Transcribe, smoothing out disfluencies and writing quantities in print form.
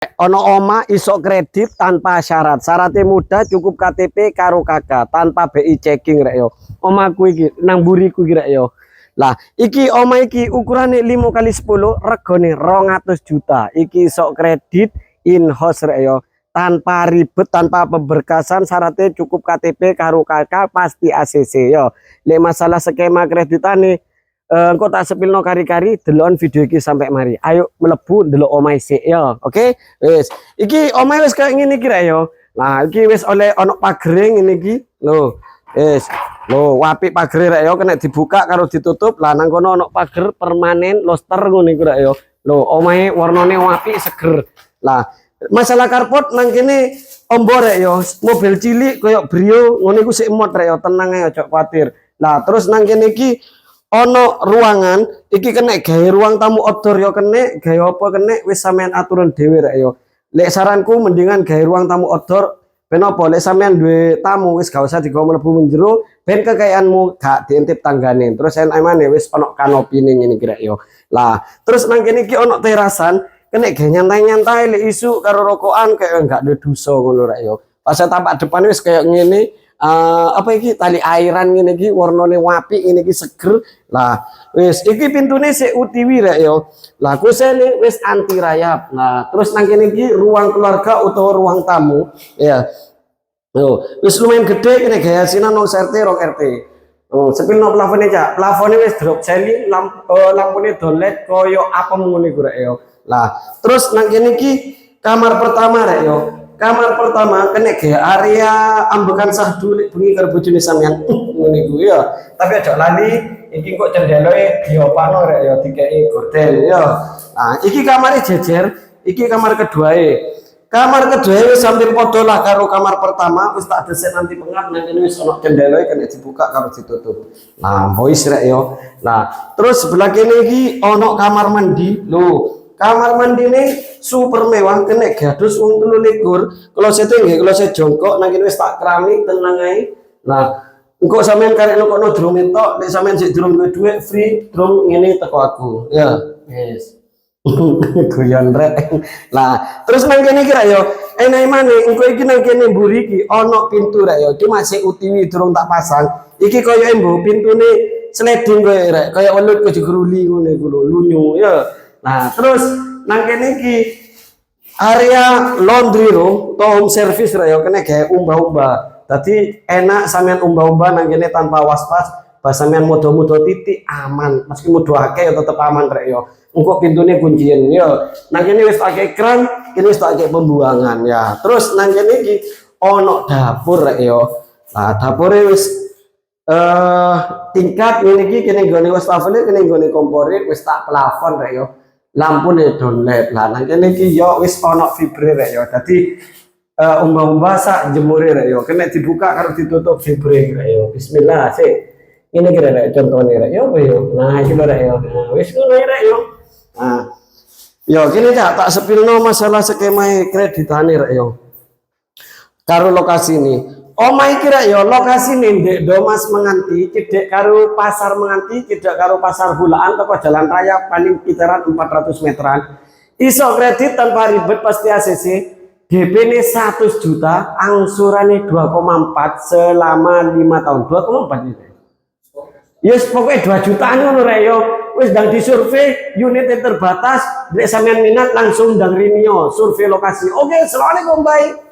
Ono oma iso kredit tanpa syarat. Syaratnya mudah, cukup KTP karo kakak tanpa BI checking rek yo. Omaku iki nang buriku iki rek yo. Lah, iki oma iki ukurane 5 kali 10 regane 200 juta. Iki iso kredit in house rek yo. Tanpa ribet, tanpa pemberkasan, syaratnya cukup KTP karo kakak pasti ACC yo. Lek masalah skema kreditane engko tak sepilno kari-kari delon video iki sampai mari. Ayo mlebu ndelok omahe sik ya. Oke. Wis. Iki omahe wis kayak ngene iki rek yo. Nah, iki wis oleh ono pagere ngene iki. Lho. Wis. Lho, apik pagere rek yo kena dibuka karo ditutup. Lah nang kono ono pager permanen loster ngono iku rek yo. Lho, omahe warnane apik seger. Lah, masalah karpot nang kene ombo rek yo. Mobil cilik koyo Brio ngono iku sik emot rek yo. Tenang ae aja kuwatir. Lah, terus nang kene iki ono ruangan iki kena gawe ruang tamu outdoor yo kena gawe apa kena wis sampean aturan dhewe rek yo. Lek saranku mendingan gawe ruang tamu outdoor ben apa lek sampean duwe tamu wis gak usah digawe mlebu menjero ben kekayaanmu gak diintip tanggane. Terus emane wis ono kanopine ngene iki rek yo. Lah, terus nang kene iki ono terasan kena gawe nyantai-nyantai lek isu karo rokokan kayak gak duwe dosa ngono rek yo. Pas tampak depan wis kayak ngene apa iki tali airan ngene iki warnane apik ngene iki seger. Lah wis iki pintune sik utiwi rek yo. Lah kusene wis anti rayap. Nah terus nang kene iki ruang keluarga utawa ruang tamu ya. Yo wis lumayan gede kene gaya sinan nang RT rong RT. Oh sepilno plafone cak. Plafone wis drop ceiling lampune downlight koyo apa ngono iku rek yo. Lah terus nang kene iki kamar pertama rek yo. Kamar pertama kena gaya area ambekan sahdu bengi karo bojone sampean ngene iku ya. Tapi aja lali iki kok cendeloe diopano rek ya dikeki gorden ya. Nah, iki kamare jejer, iki kamar keduae. Kamar keduae wis samping padha lah karo kamar pertama, wis tak desain nanti pengap nang kene wis ono cendeloe kena dibuka karo ditutup. Nah, voice rek yo. Nah, terus sebelah kene iki ono kamar mandi. Lho, kamar mandi ini super mewah kena gadus wong 23. Klosete nggih klosete jongkok nang kene wis tak keramik tenang ae. Nah, engko sampean karek nukokno drum entok, nek sampean sik durung duwe dhuwit free drum ngene teko aku. Ya, yes. Guyon rek. Lah, terus nang kene iki rek yo, enak maneh engko iki nang kene mburi iki ana pintu rek yo, cuma sik utiwi durung tak pasang. Iki koyo embo pintune sliding koyo rek, koyo welut kejegruli ngono iku lho, lunyu ya. Nah, terus nang kene iki area laundry room atau home service rek yo kene gawe umbah-umbah. Dadi enak sampean umbah-umbah nang kene tanpa was-was, pas sampean modo-modo titik aman. Meski modo akeh ya tetep aman rek yo. Engko pintune kuncien yo. Nang kene wis pakai kran, kene wis pakai pembuangan ya. Terus nang kene iki ono dapur rek yo. Nah, dapure wis tingkat ngene iki kene nggone wastafel kene nggone kompore wis tak plafon rek yo. Lampune downlight. Lah nang kene iki yo wis ana fibre rek yo. Dadi umbah-umbah sak jemure rek yo. Kena dibuka karo ditutup fibre rek yo. Bismillah sik. Ngene iki rek contone rek yo yo. Nah iki rek yo. Nah wis ngono rek yo. Nah. Yo kene tak sepilno masalah skema kreditane rek yo. Karo lokasi ini. Omah iki rek yo lokasine ndek Domas Menganti, cedek karo pasar Menganti, cedek karo pasar Hulaan toko jalan raya paling kitaran 400 meteran. Iso kredit tanpa ribet pasti ACC. DP-ne 100 juta, angsurannya 2,4 selama 5 tahun. 2,4 juta. Yes, pokoknya 2 jutaan ngono rek yo. Wis ndang disurvei, unitnya terbatas, nek sampean minat langsung ndang Rinio, survei lokasi. Oke, assalamualaikum, bye.